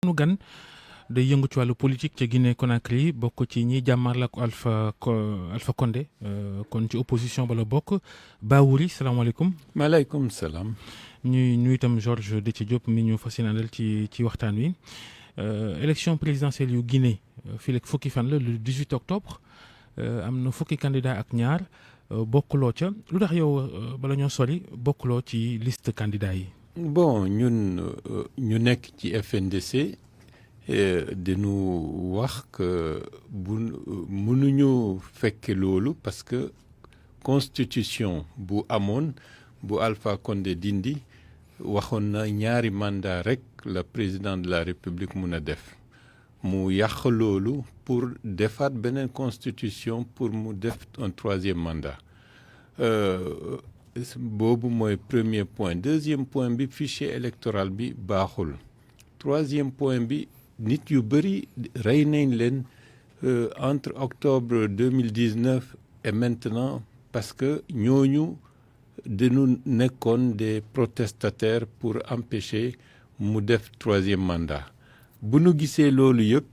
nu gan day yëngu ci wàllu politique ca Guinée Conakry bokk ci ñi jàmmarloo ak Alpha Condé kon ci opposition ba la bokk Bawouri salaamaaleykum. maaleykum salaam. ñuy nuyu itam Georges Déthié Diop mi ñu fas yéene ci waxtaan wi élection présidentielle yu Guinée fii ak fukki fan la le 18 octobre am na fukki candidat ak ñaar bokkuloo ca lu tax yow bala ñoo sori bokkuloo ci liste candidat yi. bon ñun ñu nekk ci FNDC dañu wax que bu mënuñu fekke loolu parce que constitution bu amoon bu Alpha Condé dindi waxoon na ñaari mandat rek la président de la République mun a def mu yàq loolu pour defaat beneen constitution pour mu def un troisième mandat boobu mooy premier point deuxième point bi fichier électoral bi baaxul troisième point bi nit yu bëri rey nañ leen entre octobre 2019 et maintenant parce que ñooñu dañu nekkoon des protestataires pour empêcher mu def troisième mandat bu nu gisee loolu yëpp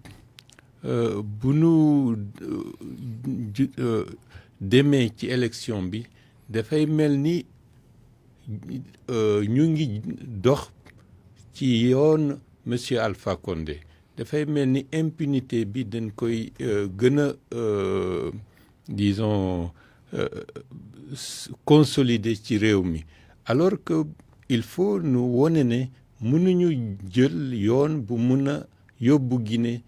bu nu demee ci élection bi dafay mel ni ñu ngi dox ci yoon monsieur Alpha Condé dafay mel ni impunité bi dañ koy gën a disons consolider ci réew mi alors que il faut nu wone ne mënuñu jël yoon bu mun a yóbbu Guinée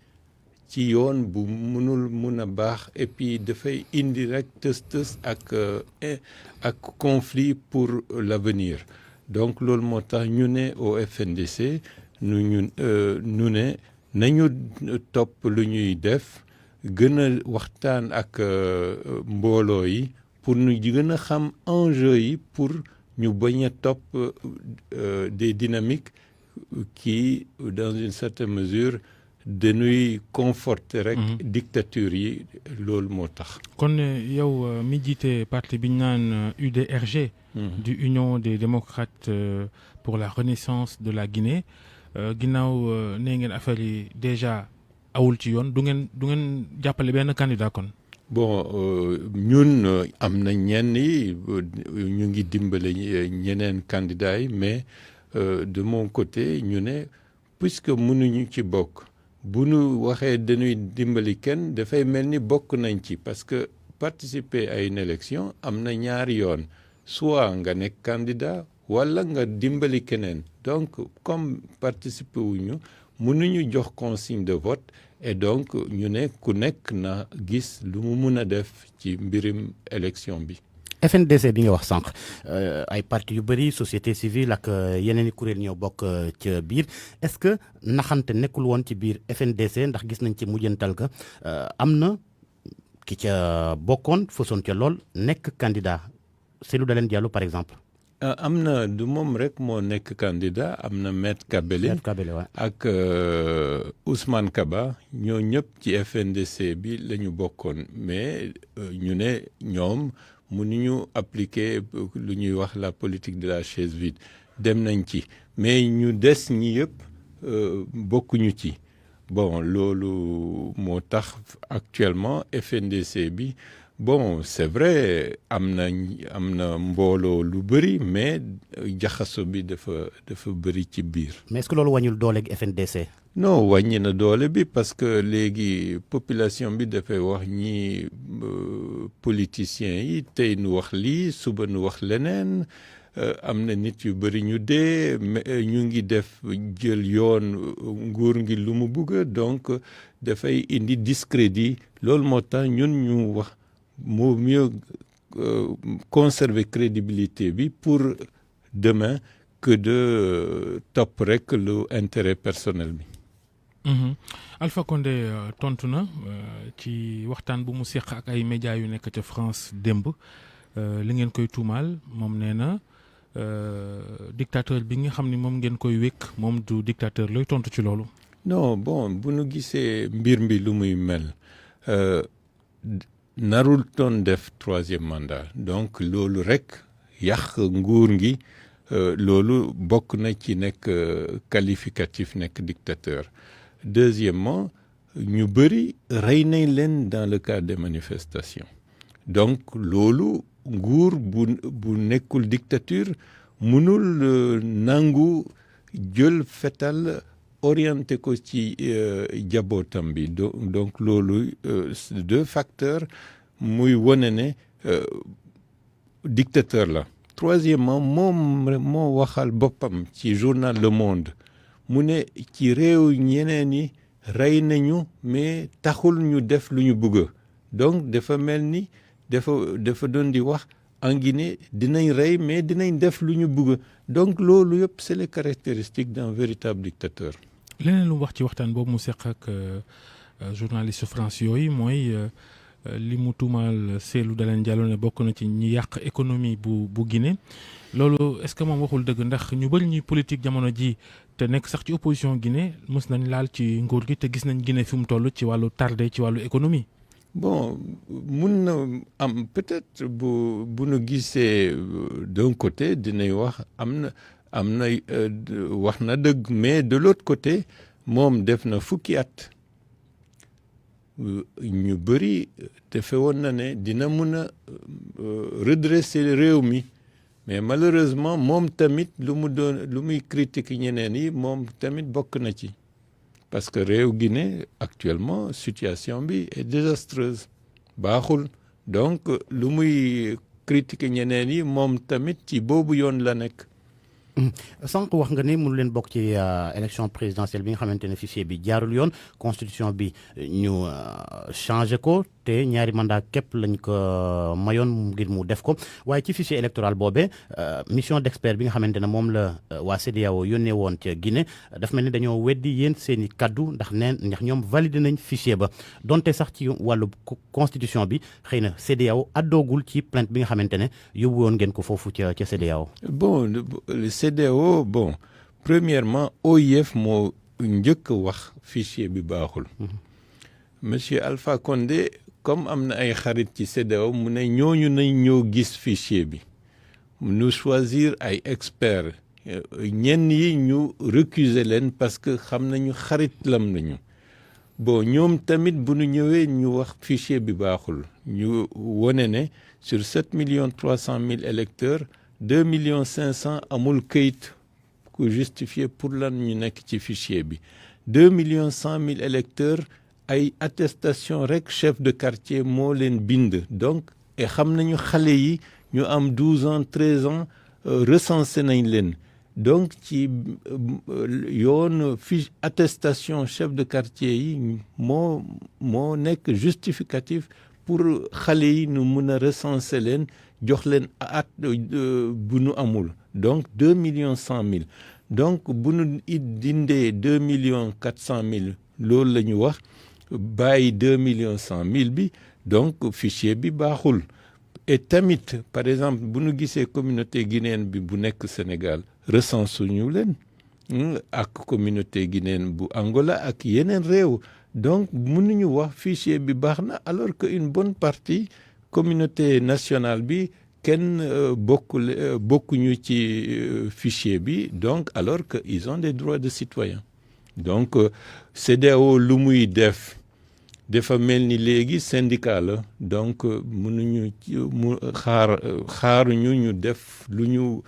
ci yoon bu mun a baax et puis dafay indi rek tës ak conflit pour l'avenir donc loolu moo tax ñu ne au FNDC ñu ne nañu topp lu ñuy def gën a waxtaan ak mbooloo yi pour ñu gën a xam enjeu yi pour ñu bañ a topp des dynamiques qui dans une certaine mesure dañuy conforter rek dictature yi loolu moo tax. kon yow mi jiite parti bi ñu naan UDRG. du Union des démocrates pour la renaissance de la Guinée ginnaaw nee ngeen affaire yi déjà awul ci yoon du ngeen jàppale benn candidat kon. bon ñun am na ñenn yi ñu ngi dimbale ñeneen candidats yi mais de mon côté ñu ne puisque mënuñu ci bokk. bu nu waxee dañuy dimbali kenn dafay mel ni bokk nañ ci parce que participer à une élection am na ñaari yoon soit nga nekk candidat wala nga dimbali keneen donc comme participer wuñu mënuñu jox consigne de vote et donc ñu ne ku nekk na gis lu mu mun a def ci mbirim élection bi. FNDC bi nga wax sànq ay parti yu bëri société civile ak yeneen i kuréel ñoo bokk ca biir est-ce que naxante nekkul woon ci biir FNDC ndax gis nañ ci mujjantal ga am na ki ca bokkoon fasoon ca lool nekk candidat Cellou Dalein Diallo par exemple. am na du moom rek moo nekk candidat am na Maître Kabele ak Ousmane Kaba ñoo ñëpp ci FNDC bi la ñu bokkoon mais ñu ne ñoom mënuñu appliquer lu ñuy wax la politique de la chaise vide dem nañ ci mais ñu des ñi yëpp bokkuñu ci bon loolu moo tax actuellement FNDC bi bon c'est vrai am na mbooloo lu bëri mais jaxaso bi dafa bëri ci biir. mais est-ce que loolu wàññul doole gi FNDC. non wàññi na doole bi parce que léegi population bi dafay wax ñi politiciens yi tey nu wax lii suba nu wax leneen am na nit yu bëri ñu dee ñu ngi def jël yoon nguur ngi lu mu bugg donc dafay indi discrédit loolu moo tax ñun ñu wax moo mieux conserver crédibilité bi pour demain que de topp rek lu intérêt personnel bi. Alpha Condé tontu na ci waxtaan bu mu seq ak ay médias yu nekk ca France démb li ngeen koy tuumaal moom nee na dictateur bi nga xam ni moom ngeen koy wékk moom du dictateur looy tontu ci loolu. non bon bu nu gisee mbir mi lu muy mel narul toon def troisième mandat donc loolu rek yàq nguur gi loolu bokk na ci nekk qualificatif nekk dictateur. Deuxièmement ñu bëri rey nañ leen dans le cadre des manifestations donc loolu nguur bu nekkul dictature mënul nangu jël fetal orienté ko ci jabootam bi donc loolu deux facteurs muy wane ne dictateur la. Troisièmement moom moo waxal boppam ci journal Le Monde mu ne ci réew ñeneen yi rey nañu mais taxul ñu def lu ñu bëgg donc dafa mel ni dafa doon di wax en Guinée dinañ rey mais dinañ def lu ñu bëgg donc loolu yëpp c'est les caractéristiques d'un véritable dictateur. leneen lu wax ci waxtaan boobu mu seq ak journaliste France yooyu mooy li mu tuumaal Cellou Dalein Diallo ne bokk na ci ñi yàq économie bu Guinée loolu est-ce que moom waxul dëgg ndax ñu bëri ñuy politique jamono ji te nekk sax ci opposition Guinée mës nañ laal ci nguur gi te gis nañ Guinée fi mu toll ci wàllu tardé ci wàllu économie. Bon mun na am peut-être bu nu gisee d'un côté dinañ wax am na wax na dëgg mais de l'autre côté moom def na fukki at ñu bëri defe woon na ne dina mun a redresser réew mi mais malheureusement moom tamit lu muy critiquer ñeneen yi moom tamit bokk na ci parce que réew Guinée actuellement situation bi est désastreuse baaxul donc lu muy critiquer ñeneen yi moom tamit ci boobu yoon la nekk. sànq wax nga ni mënu leen bokk ci élection présidentielle bi nga xamante ne fichier bi jaarul yoon constitution bi ñu changé ko te ñaari mandat képp lañ ko mayoon ngir mu def ko waaye ci fichier électoral boobee mission d'expert bi nga xamante ne moom la waa CEDEAO yónnee woon ca Guinée daf mel ni dañoo weddi yéen seen i kaddu ndax ñoom validé nañ fichier ba donte sax ci wàllu constitution bi xëy na CEDEAO addoogul ci plainte bi nga xamante ne yóbbu woon ngeen ko foofu ca CEDEAO. Bon CEDEAO bon premièrement OIF moo njëkk wax fichier bi baaxul. Monsieur Alpha Condé comme am na ay xarit ci CEDEAO mu ne ñooñu nañ ñoo gis fichier bi ñu choisir ay experts ñenn yi ñu récuser leen parce que xam nañu xarit lam nañu bon ñoom tamit bu ñu ñëwee ñu wax fichier bi baaxul ñu wone ne sur 7,3 millions électeurs 2,5 millions amul këyit ku justifié pour lan ñu nekk ci fichier bi 2,1 millions électeurs ay attestation rek chef de quartier moo leen bind donc et xam nañu xale yi ñu am 12 ans 13 ans recensé nañ leen donc ci yoon fiche attestation chef de quartier yi moo nekk justificatif pour xale yi nu mun a recenser leen jox leen at bu nu amul donc 2,1 millions donc bu nu dindee 2,4 millions loolu la ñu wax bàyyi 2,1 millions bi donc fichier bi baaxul et tamit par exemple bu nu gisee communauté guinéenne bi bu nekk Sénégal recense ñu leen ak communauté guinéenne bu Angola ak yeneen réew donc mënuñu wax fichier bi baax na alors que une bonne partie communauté nationale bi kenn bokkuñu ci fichier bi donc alors que ils ont des droits de citoyens donc CEDEAO lu muy def dafa mel ni léegi syndicat la donc mënuñu xaaruñu ñu def lu ñu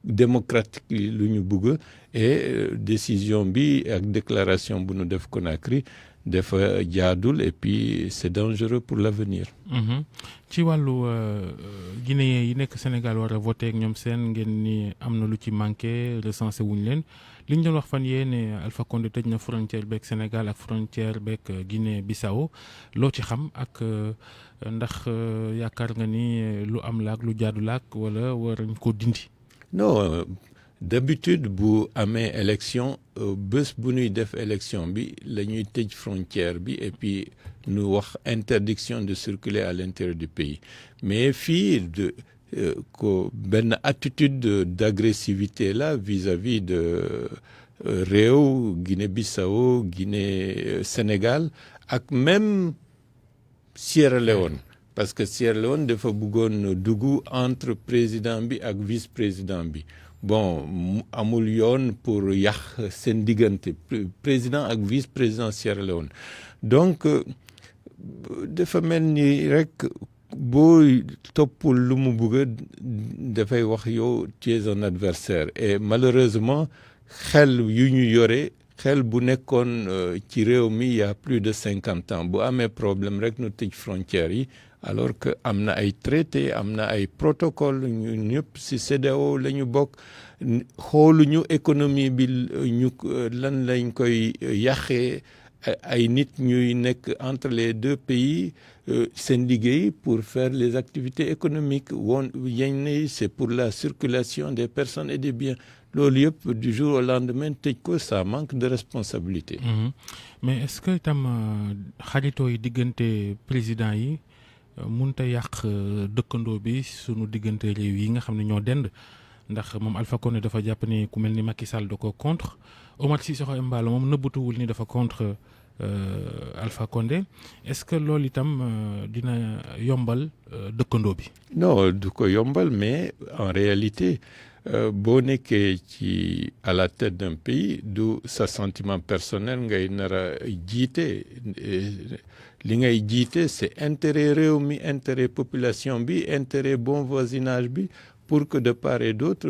démocratique lu ñu bëgg et décision bi ak déclaration bu ñu def Conakry dafa jaadul et puis c'est dangereux pour l'avenir. ci wàllu Guinéen yi nekk Sénégal war a voté ak ñoom seen ngeen ni am na lu ci manqué recensé wuñ leen li ñu doon wax fan yee ne Alpha Condé tëj na frontière beeg Sénégal ak frontière beeg Guinée Bissau loo ci xam ak ndax yaakaar nga ni lu am laak lu jaadu laak wala war nañ ko dindi. Non d'habitude bu amee élection bés bu ñuy def élection bi la ñuy tëj frontière bi et puis ñu wax interdiction de circuler à l'intérieur du pays mais fii ko benn attitude d'agressivité là vis-à-vis de réew Guinée-Bissau Guinée Sénégal ak même Sierra Leone parce que Sierra Leone dafa bëggoon dugg entre président bi ak vice-président bi bon amul yoon pour yàq seen diggante président ak vice-président Sierra Leone donc dafa mel ni rek boo toppul lu mu bëgg dafay wax yow tu es un adversaire et malheureusement xel yu ñu yore xel bu nekkoon ci réew mi il y a plus de 50 ans bu amee problème rek nu tëj frontières yi alors que am na ay traité am na ay protocole ñu ñëpp ci CEDEAO la ñu bokk xooluñu économie bi ñu lan lañ koy yàqee ay nit ñuy nekk entre les deux pays seen liggéey pour faire les activités économiques woon yañ ne c'est pour la circulation des personnes et des biens loolu yëpp du jour au lendemain tëj ko ça manque de responsabilité. Mais est-ce que itam xaritoo yi diggante président yi mënut a yàq dëkkandoo bi sunu diggante réew yi nga xam ne ñoo dend ndax moom Alpha Condé dafa jàpp ni ku mel ni Macky Sall da ko contre Omar Sissoko Embalo moom nëbbatuwul ni dafa contre Alpha Condé est-ce que loolu itam dina yombal dëkkandoo bi. Non du ko yombal mais en réalité boo nekkee ci à la tête d'un pays du sa sentiment personnel ngay nar a jiite li ngay jiite c'est intérêt réew mi intérêt population bi intérêt bon voisinage bi pour que de part et d'autre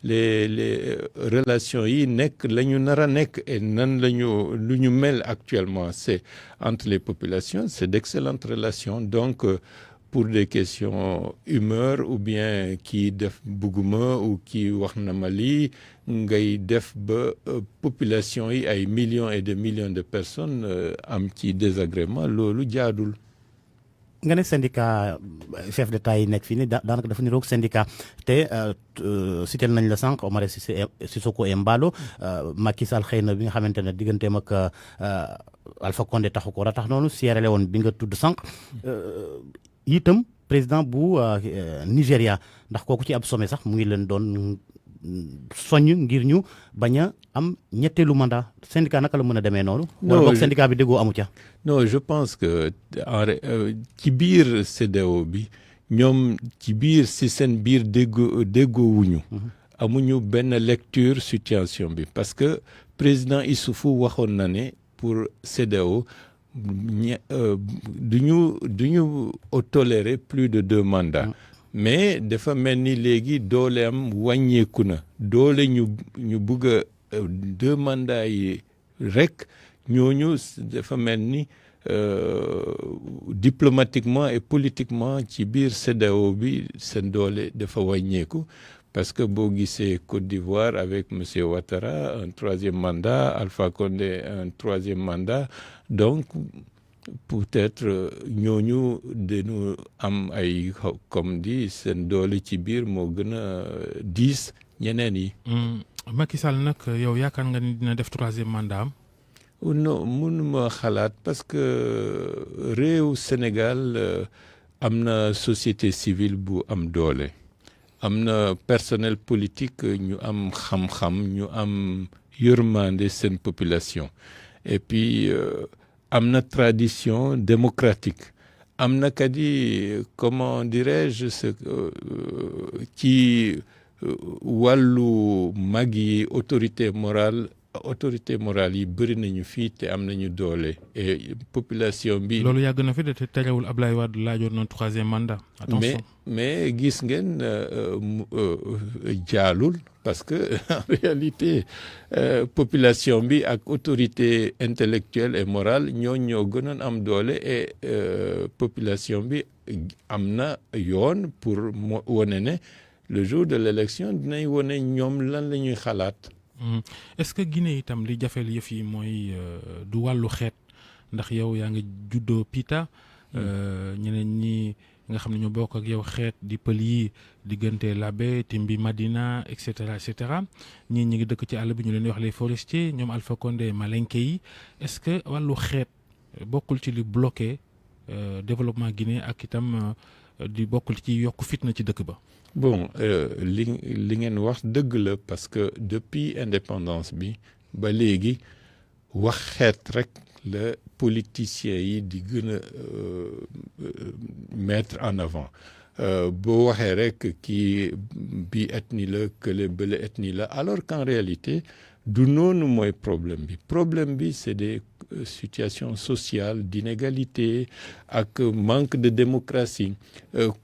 les relations yi nekk la ñu nar a nekk et nan la ñu lu ñu mel actuellement c'est entre les populations c'est d'excellentes relations donc pour des questions humeur ou bien kii def bugguma ou kii wax na ma lii ngay def ba population yi ay millions et des millions de personnes am ci désagrément loolu jaadul. nga ne syndicat chef d'État yi nekk fii nii daanaka dafa niroog syndicat te cité nañ la sànq Omar Sissoko Embalo Macky Sall xëy na bi nga xamante ne digganteem ak Alpha Condé taxu ko ratax noonu Sierra Leone bi nga tudd sànq itam président bu Nigéria ndax kooku ci ab sommet sax mu ngi leen doon soññ ngir ñu bañ a am ñetteelu mandat syndicat naka la mën a demee noonu. wala boog syndicat bi déggoo amu ca. non je pense que ci biir CEDEAO bi ñoom ci biir si seen biir déggoowuñu amuñu benn lecture situation bi parce que président Issoufou waxoon na ne pour CEDEAO duñu tolérer plus de 2 mandats. mais dafa mel ni léegi doole am wàññeeku na doole ñu bëgg a 2 mandats yi rek ñooñu dafa mel ni diplomatiquement et politiquement ci biir CEDEAO bi seen doole dafa wàññeeku parce que boo gisee Côte d'Ivoire avec monsieur Ouattara un 3e mandat Alpha Condé un 3e mandat donc peut-être ñooñu dañu am ay comme di seen doole ci biir moo gën a diis ñeneen yi. Macky Sall nag yow yaakaar nga ni dina def 3e mandat am. non mënuma xalaat parce que réew Sénégal am na société civile bu am doole am na personnel politique ñu am xam-xam ñu am yërmande seen population et puis am na tradition démocratique am na kadi comment dirais-je ci wàllu mag yi autorité morale yi bëri nañu fii te am nañu doole et population bi. loolu yàgg na fi de te terewul Ablaye Wade laajoon na 3e mandat. attention mais gis ngeen jaalul parce que en réalité population bi ak autorité intellectuelle et morale ñoo gënoon am doole et population bi am na yoon pour wane ne le jour de l'élection dinañ wane ñoom lan la ñuy xalaat. est-ce que Guinée itam li jafeel yëf yi mooy du wàllu xeet ndax yow yaa ngi juddoo Pita ñeneen ñi nga xam ne ñoo bokk ak yow xeet di pël yi diggante Labé Timbi Madina et cetera ñii ñi ngi dëkk ci àll bi ñu leen di wax les forestiers ñoom Alpha Condé Malinké yi est-ce que wàllu xeet bokkul ci li bloqué développement Guinée ak itam di bokkul ci yokk fitna ci dëkk ba. bon li ngeen wax dëgg la parce que depuis indépendance bi ba léegi wax xeet rek la politiciens yi di gën a mettre en avant boo waxee rek kii bi ethnie la kële bële ethnie la alors qu'en réalité du noonu mooy problème bi c'est des situations sociales d'inégalité ak manque de démocratie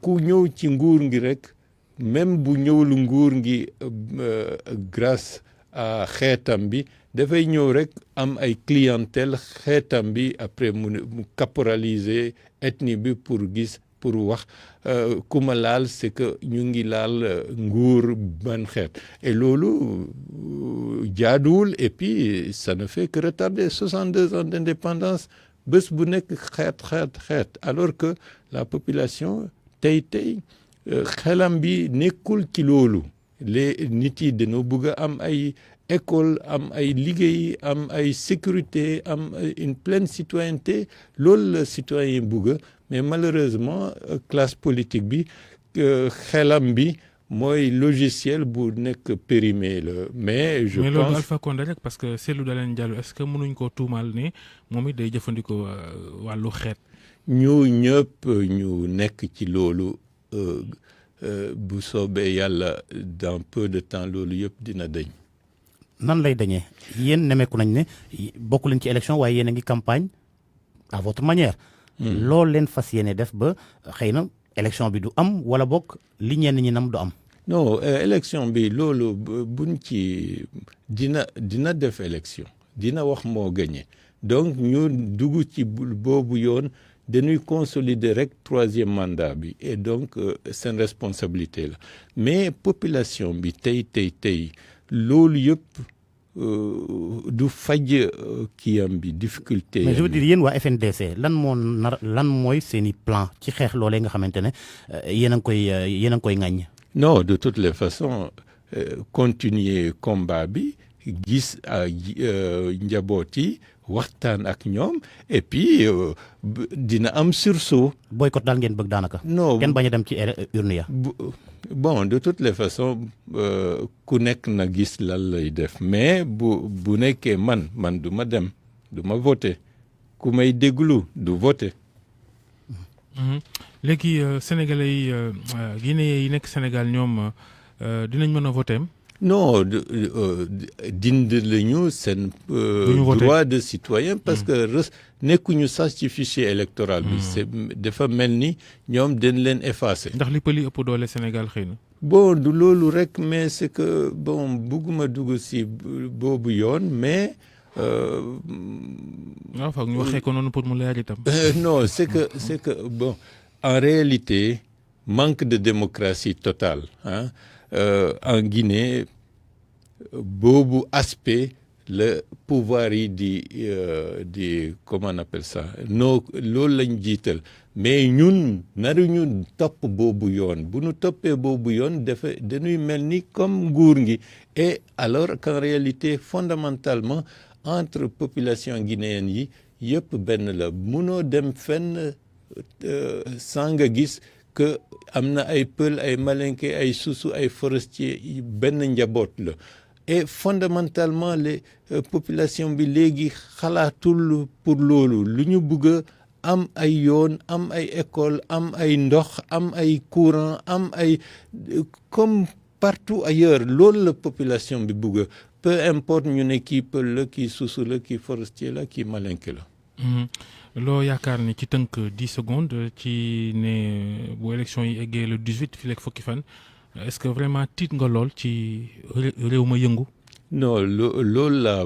ku ñëw ci nguur ngi rek même bu ñëwul nguur ngi grâce à xeetam bi dafay ñëw rek am ay clientèle xeetam bi après mu caporaliser ethnie bi pour wax ku ma laal c'est que ñu ngi laal nguur ban xeet et loolu jaaduwul et puis ça ne fait que retarder 62 ans d'indépendance bés bu nekk xeet alors que la population tey xelam bi nekkul ci loolu les nit yi dañoo bëgg a am ay école am ay liggéey am ay sécurité am une pleine citoyenneté loolu la citoyen bëgg mais malheureusement classe politique bi xelam bi mooy logiciel bu nekk périmé la mais je pense mais loolu Alpha Condé rek parce que Cellou Dalein Diallo est-ce que mënuñ koo tuumaal ne moom it day jëfandikoo wàllu xeet. ñu ñëpp ñu nekk ci loolu bu soobee yàlla dans peu de temps loolu yëpp dina dañ. nan lay dañee yéen nemeeku nañ ne bokku leen ci élection waaye yéen a ngi campagne à votre manière. loolu leen fas yéene def ba xëy na élection bi du am wala bokk li ñenn ñi nam du am. non élection bi loolu buñ ci dina def élection dina wax moo gagné donc ñu dugg ci boobu yoon dañuy consolider rek 3e mandat bi et donc seen responsabilité la mais population bi tey loolu yëpp du faj kiyam bi difficulté. mais je veux dire yéen waa FNDC lan mooy seen i plan ci xeex loolee nga xamante ne yéen a ngi koy ŋàññ. non de toutes les façons continuer combat bi gis njaboot yi waxtaan ak ñoom et puis dina am sursaut. boycott daal ngeen bëgg daanaka. non kenn bañ a dem ci urne ya. bon de toutes les façons ku nekk na gis lan lay def mais bu nekkee man du ma dem du ma voter ku may déglu du voter. léegi sénégalais yi Guinéens yi nekk Sénégal ñoom dinañ mën a voter. non dindi lañu seen droit de citoyen parce que nekkuñu sax ci fichier électoral bi c'est dafa mel ni ñoom dañ leen effacer. ndax li pëli ëpp doole Sénégal xëy na. bon du loolu rek mais c'est que bon bugguma dugg si boobu yoon mais. waaw foog ñu waxee ko noonu pour mu leer itam. non c'est que bon en réalité manque de démocratie totale en Guinée boobu aspect le pouvoir yi di comment on appelle ça loolu lañ jiital mais ñun naruñu topp boobu yoon bu ñu toppee boobu yoon dañuy mel ni comme nguur ngi et alors qu'en réalité fondamentalement entre population guinéenne yi yëpp benn la munoo dem fenn sans nga gis que am na ay pël ay malinké ay susu ay forestier benn njaboot la et fondamentalement les population bi léegi xalaatul pour loolu lu ñu bëgg am ay yoon am ay école am ay ndox am ay courant am ay comme partout ailleurs loolu la population bi bëgg peu importe ñu ne kii pël la kii susu la kii forestier la kii malinké la. loo yaakaar ni ci tënk 10 secondes ci ne bu élection yi eggee le 18 fii ak fukki fan est-ce que vraiment tiit nga lool ci réew ma yëngu. non loolu la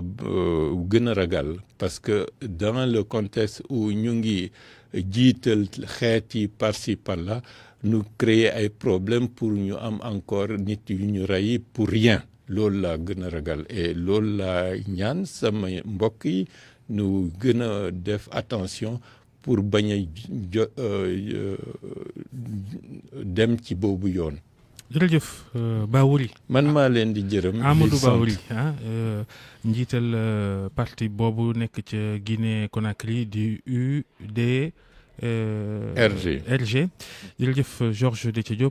gën a ragal parce que dans le contexte où ñu ngi jiital xeet yi par-ci par-là ñu créer ay problèmes pour ñu am encore nit yu ñu rey pour rien loolu la gën a ragal et loolu la ñaan sama mbokk yi ñu gën a def attention pour bañ a dem ci boobu yoon. jërëjëf Bawouri. man maa leen di jërëm. Amadou Bawouri njiital parti boobu nekk ca Guinée Conakry di UD. RG jërëjëf Georges Déthié Diop